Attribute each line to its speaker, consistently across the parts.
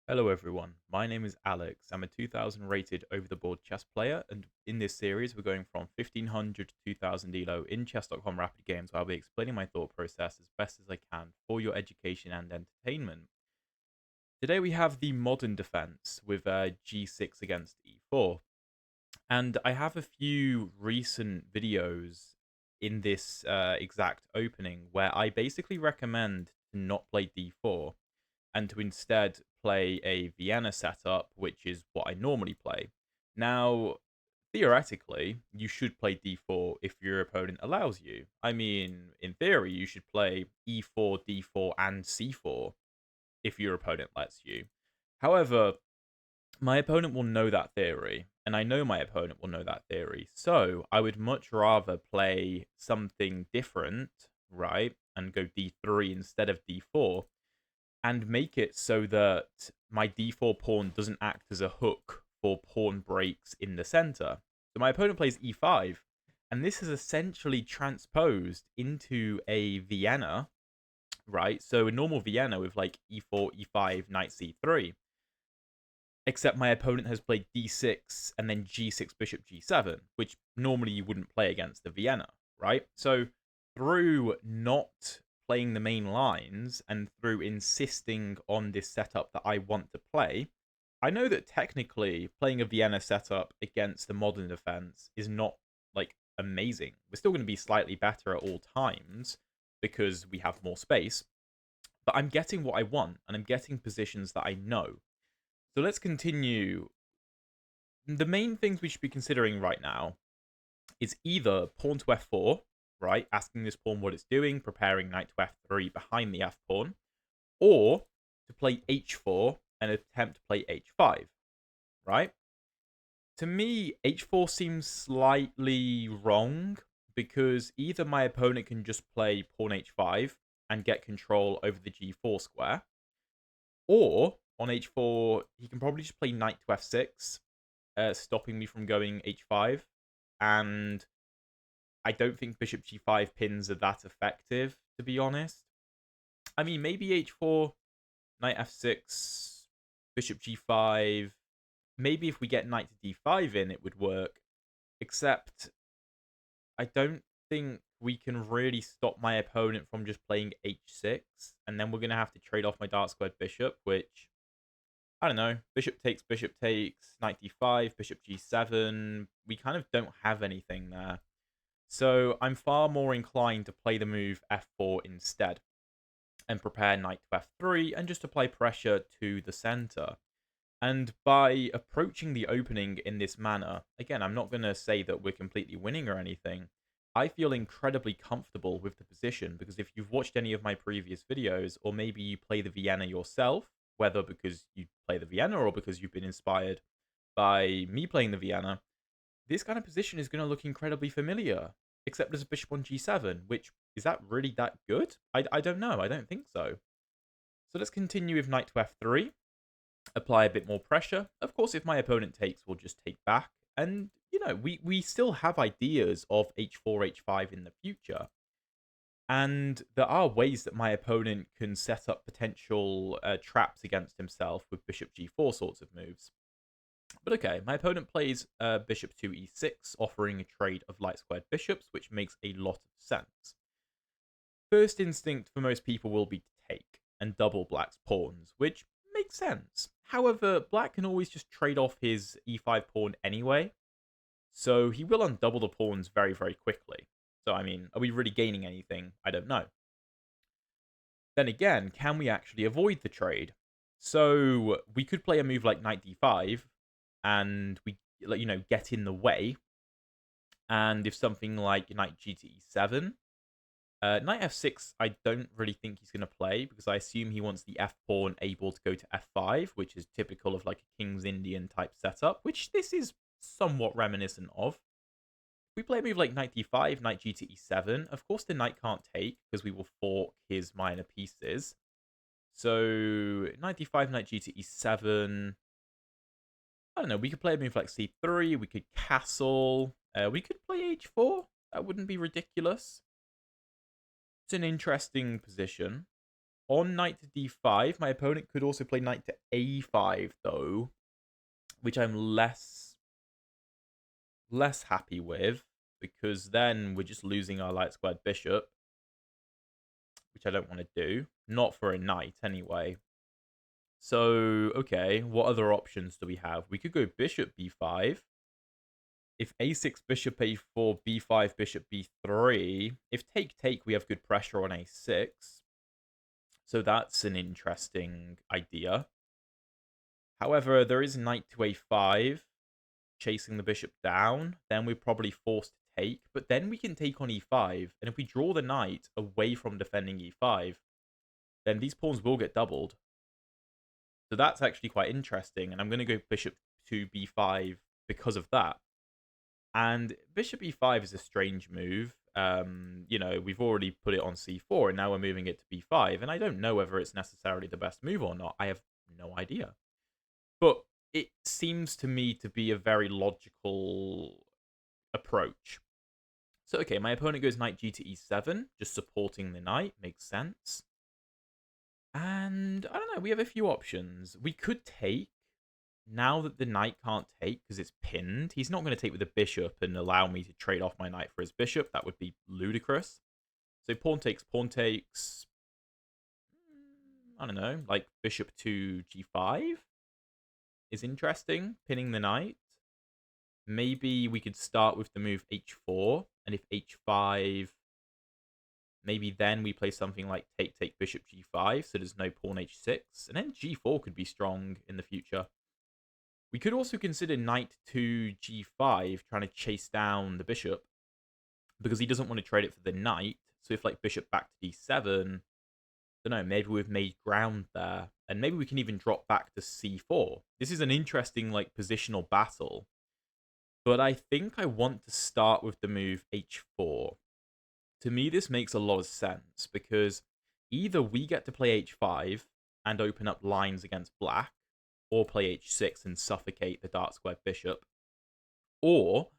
Speaker 1: Hello everyone, my name is Alex. I'm a 2000 rated over the board chess player, and in this series we're going from 1500 to 2000 ELO in chess.com rapid games where I'll be explaining my thought process as best as I can for your education and entertainment. Today we have the modern defense with g6 against e4, and I have a few recent videos in this exact opening where I basically recommend to not play d4 and to instead play a Vienna setup, which is what I normally play. Now, theoretically, you should play d4 if your opponent allows you. I mean, in theory, you should play e4, d4, and c4 if your opponent lets you. However, my opponent will know that theory, and I know my opponent will know that theory. So I would much rather play something different, right, and go d3 instead of d4, and make it so that my d4 pawn doesn't act as a hook for pawn breaks in the center. So my opponent plays e5, and this is essentially transposed into a Vienna, right? So a normal Vienna with like e4, e5, knight c3, except my opponent has played d6 and then g6, bishop g7, which normally you wouldn't play against the Vienna, right? So through not playing the main lines and through insisting on this setup that I want to play, I know that technically playing a Vienna setup against the modern defense is not like amazing. We're still going to be slightly better at all times because we have more space, but I'm getting what I want and I'm getting positions that I know. So let's continue. The main things we should be considering right now is either pawn to f4, right, asking this pawn what it's doing, preparing knight to f3 behind the f pawn, or to play h4 and attempt to play h5, right? To me, h4 seems slightly wrong because either my opponent can just play pawn h5 and get control over the g4 square, or on h4, he can probably just play knight to f6, stopping me from going h5. And I don't think bishop g5 pins are that effective, to be honest. I mean, maybe h4, knight f6, bishop g5. Maybe if we get knight to d5 in, it would work. Except, I don't think we can really stop my opponent from just playing h6. And then we're going to have to trade off my dark squared bishop, which, I don't know. Bishop takes, knight d5, bishop g7. We kind of don't have anything there. So I'm far more inclined to play the move f4 instead and prepare knight to f3 and just apply pressure to the center. And by approaching the opening in this manner, again, I'm not going to say that we're completely winning or anything. I feel incredibly comfortable with the position because if you've watched any of my previous videos, or maybe you play the Vienna yourself, whether because you play the Vienna or because you've been inspired by me playing the Vienna, this kind of position is going to look incredibly familiar, except as a bishop on g7, which, is that really that good? I don't know. I don't think so. So let's continue with knight to f3, apply a bit more pressure. Of course, if my opponent takes, we'll just take back. And, we still have ideas of h4, h5 in the future. And there are ways that my opponent can set up potential traps against himself with bishop g4 sorts of moves. But okay, my opponent plays bishop to e6, offering a trade of light squared bishops, which makes a lot of sense. First instinct for most people will be to take and double black's pawns, which makes sense. However, black can always just trade off his e5 pawn anyway, so he will undouble the pawns very, very quickly. So, I mean, are we really gaining anything? I don't know. Then again, can we actually avoid the trade? So, we could play a move like knight d5, and we, get in the way. And if something like knight g to e7, knight f6, I don't really think he's going to play because I assume he wants the f pawn able to go to f5, which is typical of like a King's Indian type setup, which this is somewhat reminiscent of. If we play a move like knight d5, knight g to e7, of course the knight can't take because we will fork his minor pieces. So knight d5, knight g to e7. I don't know, we could play a move like c3, we could castle, we could play h4, that wouldn't be ridiculous. It's an interesting position. On knight to d5, my opponent could also play knight to a5, though, which I'm less happy with, because then we're just losing our light squared bishop, which I don't want to do. Not for a knight, anyway. So, okay, what other options do we have? We could go bishop b5. If a6, bishop a4, b5, bishop b3. If take, we have good pressure on a6. So that's an interesting idea. However, there is knight to a5, chasing the bishop down. Then we're probably forced to take, but then we can take on e5. And if we draw the knight away from defending e5, then these pawns will get doubled. So that's actually quite interesting, and I'm going to go bishop to b5 because of that. And bishop e5 is a strange move. You know, we've already put it on c4, and now we're moving it to b5, and I don't know whether it's necessarily the best move or not. I have no idea. But it seems to me to be a very logical approach. So, okay, my opponent goes knight g to e7, just supporting the knight. Makes sense. And, I don't know, we have a few options. We could take, now that the knight can't take because it's pinned. He's not going to take with the bishop and allow me to trade off my knight for his bishop. That would be ludicrous. So pawn takes, pawn takes. I don't know, like bishop to g5 is interesting, pinning the knight. Maybe we could start with the move h4, and if h5, maybe then we play something like take, bishop g5, so there's no pawn h6, and then g4 could be strong in the future. We could also consider knight to g5, trying to chase down the bishop, because he doesn't want to trade it for the knight. So if like bishop back to d7, I don't know, maybe we've made ground there, and maybe we can even drop back to c4. This is an interesting like positional battle, but I think I want to start with the move h4. To me, this makes a lot of sense, because either we get to play h5 and open up lines against black, or play h6 and suffocate the dark squared bishop, or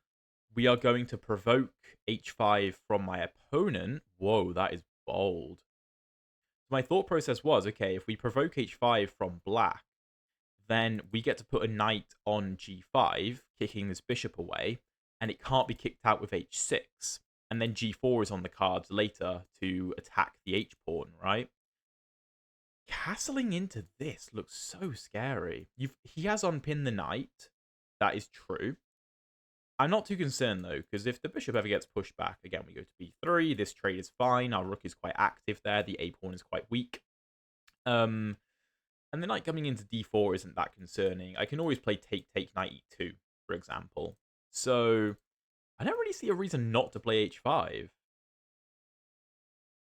Speaker 1: we are going to provoke h5 from my opponent. Whoa, that is bold. My thought process was, okay, if we provoke h5 from black, then we get to put a knight on g5, kicking this bishop away, and it can't be kicked out with h6. And then g4 is on the cards later to attack the h-pawn, right? Castling into this looks so scary. He has unpinned the knight. That is true. I'm not too concerned, though, because if the bishop ever gets pushed back, again, we go to b3. This trade is fine. Our rook is quite active there. The a-pawn is quite weak. And the knight coming into d4 isn't that concerning. I can always play take, knight e2, for example. So I don't really see a reason not to play h5.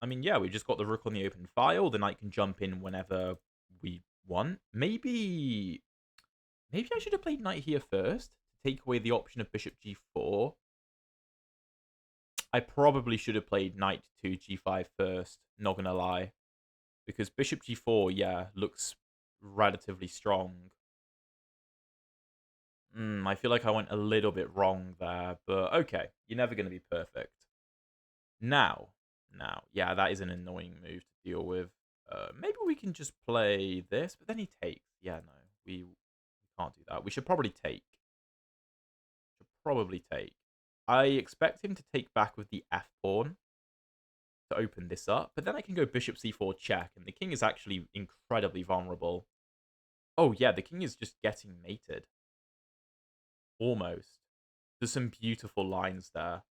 Speaker 1: I mean, yeah, we just got the rook on the open file. The knight can jump in whenever we want. Maybe I should have played knight here first to take away the option of bishop g4. I probably should have played knight to g5 first, not gonna lie. Because bishop g4, yeah, looks relatively strong. I feel like I went a little bit wrong there, but okay. You're never going to be perfect. Now, yeah, that is an annoying move to deal with. Maybe we can just play this, but then he takes. Yeah, no, we can't do that. We should probably take. I expect him to take back with the f-pawn to open this up, but then I can go bishop c4 check, and the king is actually incredibly vulnerable. Oh, yeah, the king is just getting mated. Almost. There's some beautiful lines there.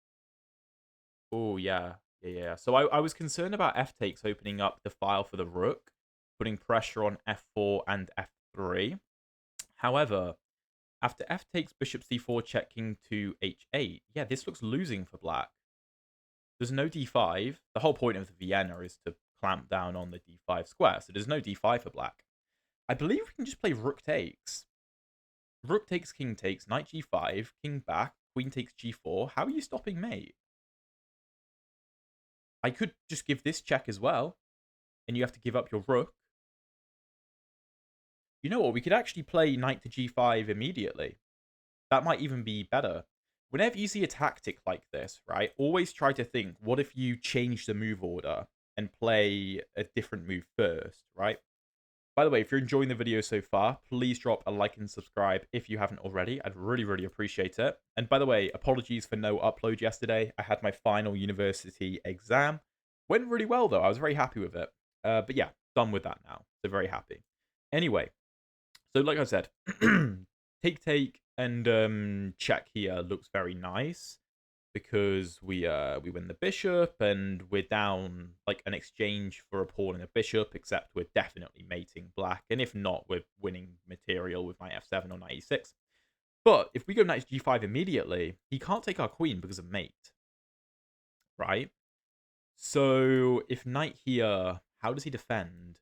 Speaker 1: Oh, yeah. So I was concerned about f takes opening up the file for the rook, putting pressure on f4 and f3. However, after f takes bishop c4 check king to h8, yeah, this looks losing for black. There's no d5. The whole point of the Vienna is to clamp down on the d5 square, so there's no d5 for black. I believe we can just play rook takes. Rook takes, king takes, knight g5, king back, queen takes g4. How are you stopping mate? I could just give this check as well, and you have to give up your rook. You know what? We could actually play knight to g5 immediately. That might even be better. Whenever you see a tactic like this, right, always try to think, what if you change the move order and play a different move first, right? By the way, if you're enjoying the video so far, please drop a like and subscribe if you haven't already. I'd really, really appreciate it. And by the way, apologies for no upload yesterday. I had my final university exam. Went really well, though. I was very happy with it. But yeah, done with that now. So very happy. Anyway, so like I said, take, and check here looks very nice because we win the bishop and we're down like an exchange for a pawn and a bishop, except we're definitely mating black, and if not, we're winning material with knight f7 or knight e6. But if we go knight g5 immediately, he can't take our queen because of mate, right? So if knight here, how does he defend?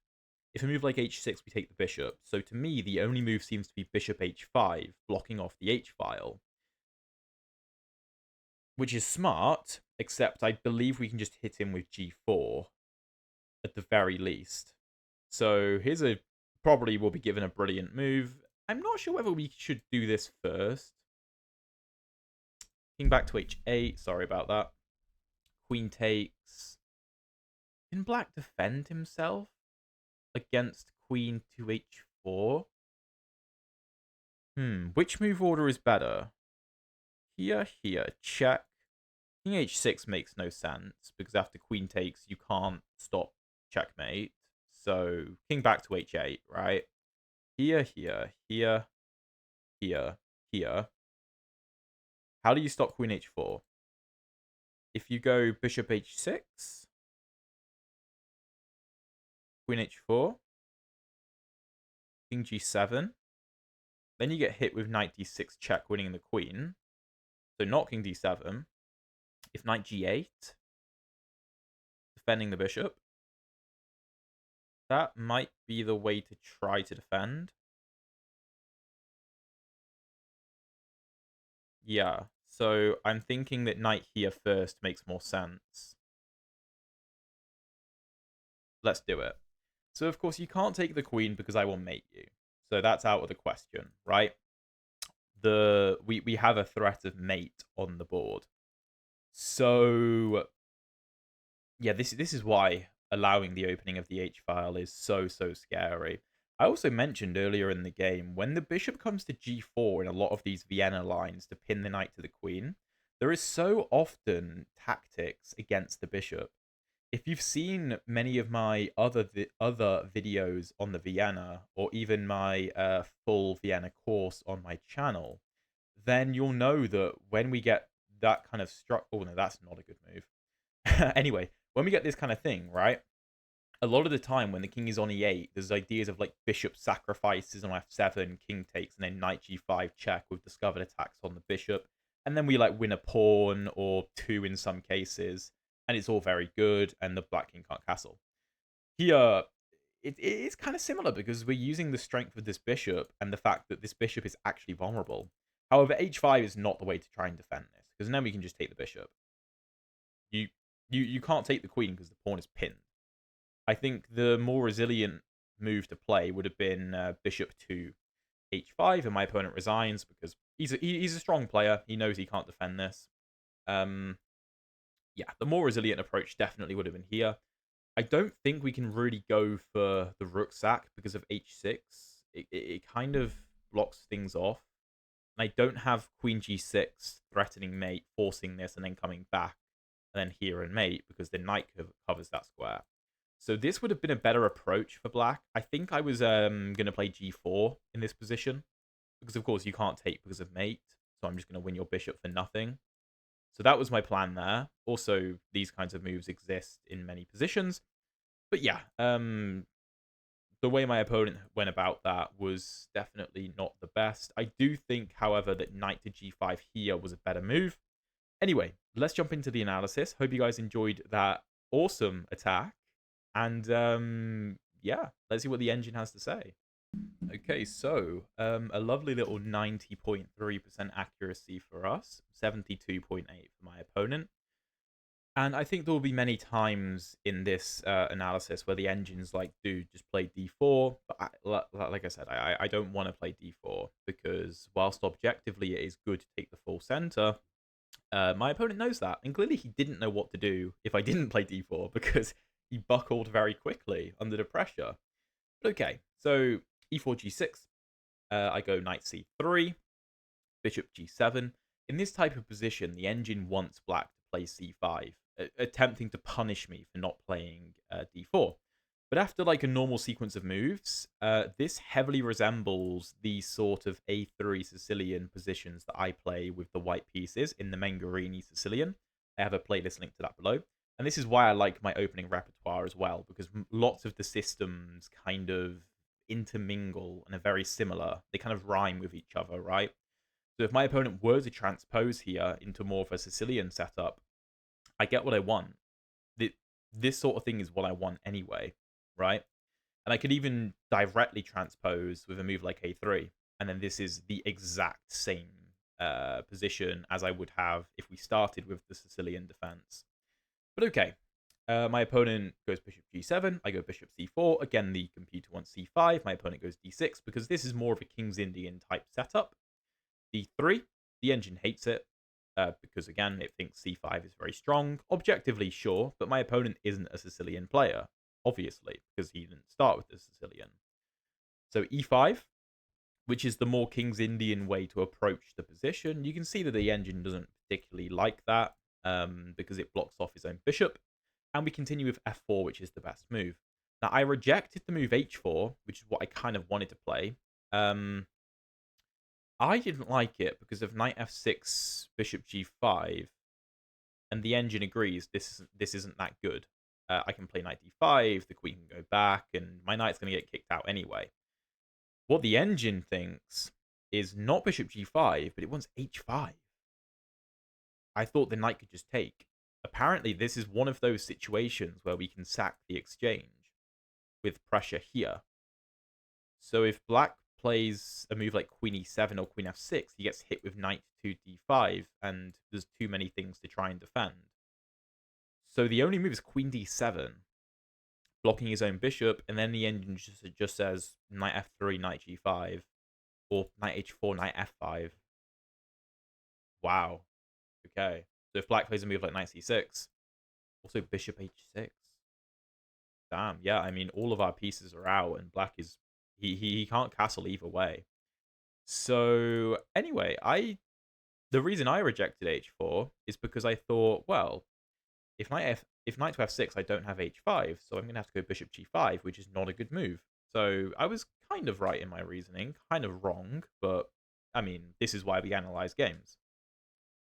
Speaker 1: If we move like h6, we take the bishop. So to me, the only move seems to be bishop h5, blocking off the h-file, which is smart, except I believe we can just hit him with g4 at the very least. So here's a probably will be given a brilliant move. I'm not sure whether we should do this first. King back to h8. Sorry about that. Queen takes. Can black defend himself against queen to h4? Which move order is better? Here, check. King h6 makes no sense, because after queen takes, you can't stop checkmate. So, king back to h8, right? Here. How do you stop queen h4? If you go bishop h6, queen h4, king g7, then you get hit with knight d6 check, winning the queen. So not king d7. If knight g8, defending the bishop, that might be the way to try to defend. Yeah, so I'm thinking that knight here first makes more sense. Let's do it. So, of course, you can't take the queen because I will mate you. So that's out of the question, right? We have a threat of mate on the board. So, yeah, this is why allowing the opening of the h-file is so scary. I also mentioned earlier in the game, when the bishop comes to g4 in a lot of these Vienna lines to pin the knight to the queen, there is so often tactics against the bishop. If you've seen many of my other videos on the Vienna, or even my full Vienna course on my channel, then you'll know that when we get that kind of oh no, that's not a good move. Anyway, when we get this kind of thing, right? A lot of the time when the king is on e8, there's ideas of like bishop sacrifices on f7, king takes, and then knight g5 check with discovered attacks on the bishop. And then we like win a pawn or two in some cases, and it's all very good, and the black king can't castle. Here, it is kind of similar because we're using the strength of this bishop and the fact that this bishop is actually vulnerable. However, h5 is not the way to try and defend this, because then we can just take the bishop. You can't take the queen because the pawn is pinned. I think the more resilient move to play would have been bishop to h5, and my opponent resigns because he's a strong player. He knows he can't defend this. Yeah, the more resilient approach definitely would have been here. I don't think we can really go for the rook sack because of h6. It kind of blocks things off. And I don't have queen g6 threatening mate, forcing this, and then coming back, and then here and mate, because the knight covers that square. So this would have been a better approach for black. I think I was going to play g4 in this position, because of course you can't take because of mate, so I'm just going to win your bishop for nothing. So that was my plan there. Also, these kinds of moves exist in many positions. But yeah, the way my opponent went about that was definitely not the best. I do think, however, that knight to g5 here was a better move. Anyway, let's jump into the analysis. Hope you guys enjoyed that awesome attack. And yeah, let's see what the engine has to say. Okay, so a lovely little 90.3% accuracy for us, 72.8 for my opponent. And I think there will be many times in this analysis where the engine's like, dude, just play d4. But like I said, I don't want to play d4 because whilst objectively it is good to take the full center, my opponent knows that. And clearly he didn't know what to do if I didn't play d4 because he buckled very quickly under the pressure. But okay, so e4 g6. I go knight c3, bishop g7. In this type of position, the engine wants black to play c5, attempting to punish me for not playing d4. But after like a normal sequence of moves, this heavily resembles the sort of a3 Sicilian positions that I play with the white pieces in the Mengarini Sicilian. I have a playlist linked to that below. And this is why I like my opening repertoire as well, because lots of the systems kind of intermingle and are very similar. They kind of rhyme with each other, right? So if my opponent were to transpose here into more of a Sicilian setup, I get what I want. This sort of thing is what I want anyway, right? And I could even directly transpose with a move like a3. And then this is the exact same position as I would have if we started with the Sicilian defense. But okay, my opponent goes bishop g7, I go bishop c4. Again, the computer wants c5, my opponent goes d6, because this is more of a King's Indian type setup. d3, the engine hates it, because again, it thinks c5 is very strong. Objectively, sure, but my opponent isn't a Sicilian player, obviously, because he didn't start with the Sicilian. So e5, which is the more King's Indian way to approach the position. You can see that the engine doesn't particularly like that, because it blocks off his own bishop. And we continue with f4, which is the best move. Now, I rejected the move h4, which is what I kind of wanted to play. I didn't like it because of knight f6, bishop g5, and the engine agrees this isn't that good. I can play knight d5, the queen can go back, and my knight's going to get kicked out anyway. What the engine thinks is not bishop g5, but it wants h5. I thought the knight could just take. Apparently, this is one of those situations where we can sack the exchange with pressure here. So if black plays a move like queen e7 or queen f6, he gets hit with knight to d5, and there's too many things to try and defend. So the only move is queen d7, blocking his own bishop, and then the engine just says knight f3, knight g5, or knight h4, knight f5. Wow. Okay. So if black plays a move like knight c6, also bishop h6. Damn, yeah, I mean, all of our pieces are out, and black is... He can't castle either way. So, anyway, the reason I rejected h4 is because I thought, well, if knight to f6, I don't have h5, so I'm going to have to go bishop g5, which is not a good move. So I was kind of right in my reasoning, kind of wrong, but, I mean, this is why we analyze games.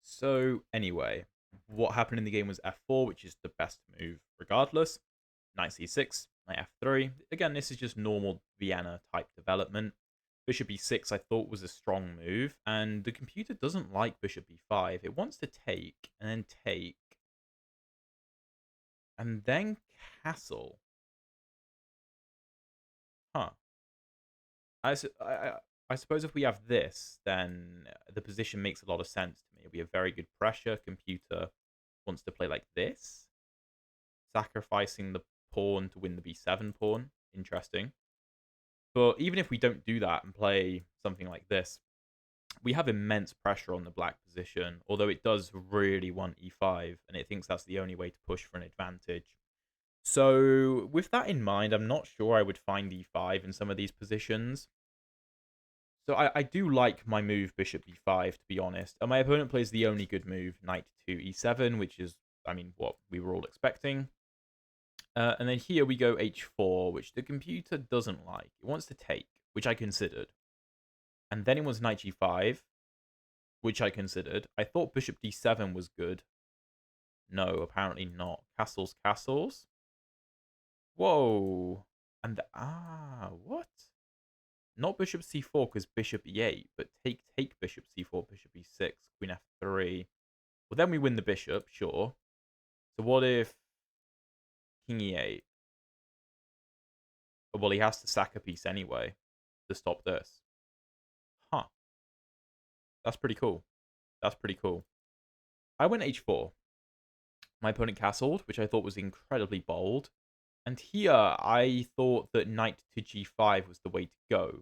Speaker 1: So, anyway, what happened in the game was f4, which is the best move regardless. Knight c6, knight f3. Again, this is just normal Vienna type development. Bishop e6 I thought was a strong move, and the computer doesn't like bishop e5. It wants to take, and then take, and then castle. Huh. I suppose if we have this, then the position makes a lot of sense to me. We have very good pressure. Computer wants to play like this, sacrificing the pawn to win the b7 pawn. Interesting. But even if we don't do that and play something like this, we have immense pressure on the black position, although it does really want e5, and it thinks that's the only way to push for an advantage. So with that in mind, I'm not sure I would find e5 in some of these positions. So I do like my move bishop e5, to be honest. And my opponent plays the only good move, knight to e7, which is, I mean, what we were all expecting. And then here we go h4, which the computer doesn't like. It wants to take, which I considered. And then it was knight g5, which I considered. I thought bishop d7 was good. No, apparently not. Castles, castles. Whoa. And, what? Not bishop c4, because bishop e8, but take bishop c4, bishop e6, queen f3. Well, then we win the bishop, sure. So what if king e8? Well, he has to sack a piece anyway to stop this. Huh. That's pretty cool. That's pretty cool. I went h4. My opponent castled, which I thought was incredibly bold. And here, I thought that knight to g5 was the way to go.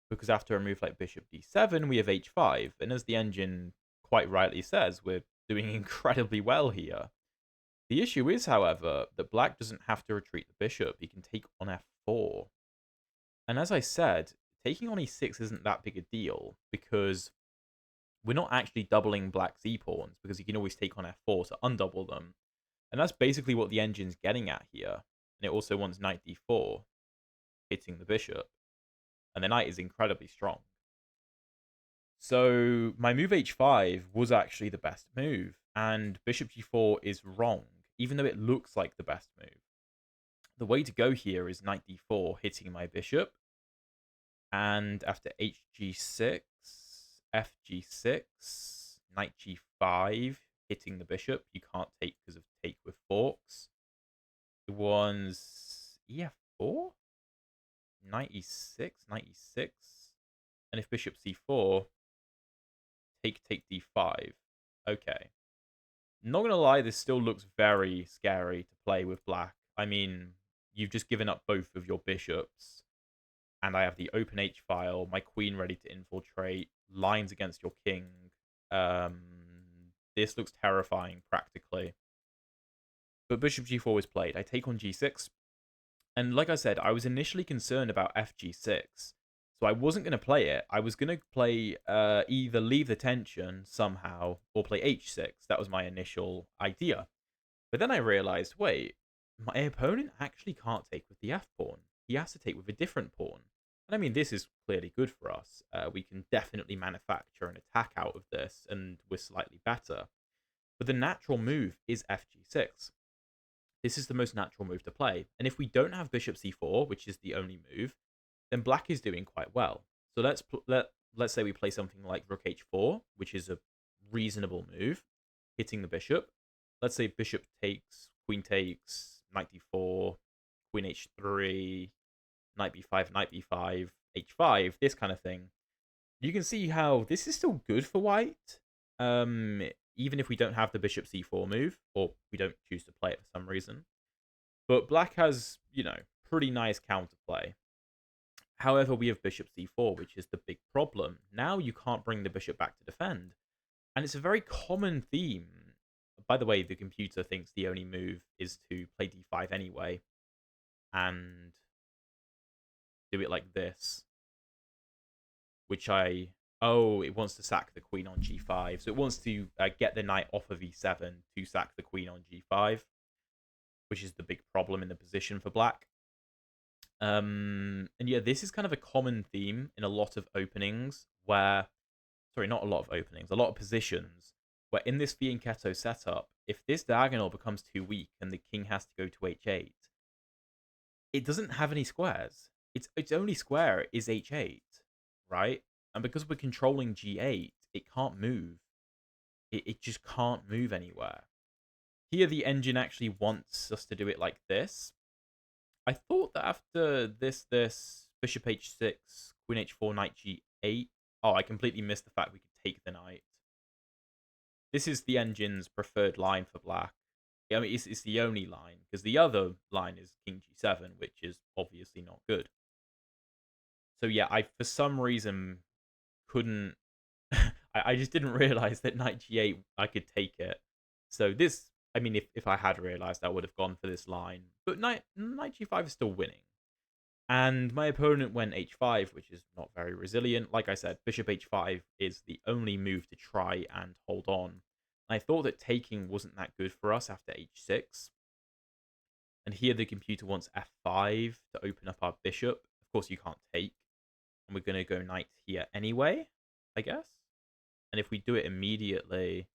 Speaker 1: Because after a move like bishop d7, we have h5. And as the engine quite rightly says, we're doing incredibly well here. The issue is, however, that black doesn't have to retreat the bishop. He can take on f4. And as I said, taking on e6 isn't that big a deal because we're not actually doubling black's e-pawns because he can always take on f4 to undouble them. And that's basically what the engine's getting at here. And it also wants knight d4, hitting the bishop. And the knight is incredibly strong. So my move h5 was actually the best move. And bishop g4 is wrong, even though it looks like the best move. The way to go here is knight d4, hitting my bishop. And after hg6, fg6, knight g5, hitting the bishop. You can't take because of take with forks. It was ef4, knight e6, knight e6. And if bishop c4, take d5. Okay. Not going to lie, this still looks very scary to play with black. I mean, you've just given up both of your bishops. And I have the open h-file, my queen ready to infiltrate, lines against your king. This looks terrifying, practically. But bishop g4 was played. I take on g6. And like I said, I was initially concerned about fg6. So I wasn't going to play it. I was going to play either leave the tension somehow or play h6. That was my initial idea. But then I realized, wait, my opponent actually can't take with the f-pawn. He has to take with a different pawn. And I mean, this is clearly good for us. We can definitely manufacture an attack out of this, and we're slightly better. But the natural move is fg6. This is the most natural move to play. And if we don't have bishop c4, which is the only move, then black is doing quite well. So let's say we play something like rook h4, which is a reasonable move, hitting the bishop. Let's say bishop takes, knight d4, queen h3, knight b5, knight b5, h5, this kind of thing. You can see how this is still good for white, even if we don't have the bishop c4 move, or we don't choose to play it for some reason. But black has, pretty nice counterplay. However, we have bishop c4, which is the big problem. Now you can't bring the bishop back to defend. And it's a very common theme. By the way, the computer thinks the only move is to play d5 anyway. And do it like this. Which it wants to sack the queen on g5. So it wants to get the knight off of e7 to sack the queen on g5. Which is the big problem in the position for black. And yeah, this is kind of a common theme in a lot of openings where, sorry, not a lot of openings, a lot of positions where in this fianchetto setup, if this diagonal becomes too weak and the king has to go to h8, it doesn't have any squares. Its only square is h8, right? And because we're controlling g8, it can't move. It just can't move anywhere. Here, the engine actually wants us to do it like this. I thought that after this, bishop h6, queen h4, knight g8. Oh, I completely missed the fact we could take the knight. This is the engine's preferred line for black. I mean, it's the only line, because the other line is king g7, which is obviously not good. So yeah, I, for some reason, couldn't... I just didn't realize that knight g8, I could take it. So this... I mean, if I had realized, I would have gone for this line. But knight g5 is still winning. And my opponent went h5, which is not very resilient. Like I said, bishop h5 is the only move to try and hold on. I thought that taking wasn't that good for us after h6. And here the computer wants f5 to open up our bishop. Of course, you can't take. And we're going to go knight here anyway, I guess. And if we do it immediately...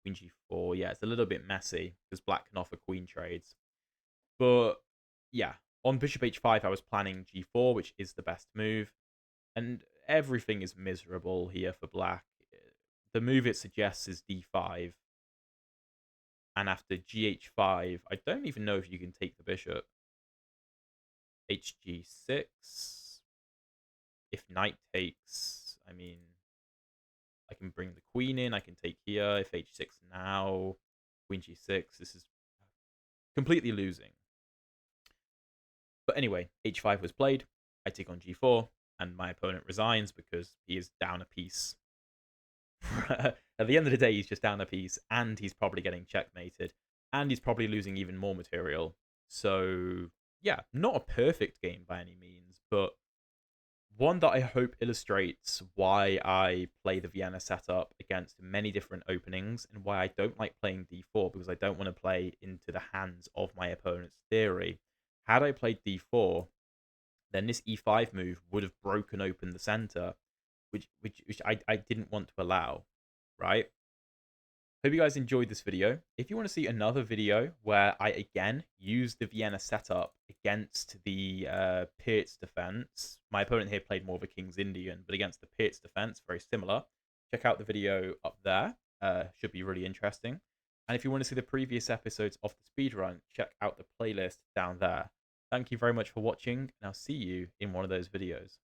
Speaker 1: Queen g4, yeah, it's a little bit messy because black can offer queen trades. But yeah, on bishop h5, I was planning g4, which is the best move. And everything is miserable here for black. The move it suggests is d5. And after gh5, I don't even know if you can take the bishop. hg6. If knight takes, I mean... I can bring the queen in. I can take here. If h6 now, queen g6. This is completely losing. But anyway, h5 was played. I take on g4, and my opponent resigns because he is down a piece. At the end of the day, he's just down a piece, and he's probably getting checkmated, and he's probably losing even more material. So, yeah, not a perfect game by any means, but one that I hope illustrates why I play the Vienna setup against many different openings and why I don't like playing d4 because I don't want to play into the hands of my opponent's theory. Had I played d4, then this e5 move would have broken open the center, which I didn't want to allow, right? Hope you guys enjoyed this video. If you want to see another video where I again use the Vienna setup against the Pirt's defense, my opponent here played more of a King's Indian, but against the Pirt's defense, very similar. Check out the video up there. Should be really interesting. And if you want to see the previous episodes of the speedrun, check out the playlist down there. Thank you very much for watching, and I'll see you in one of those videos.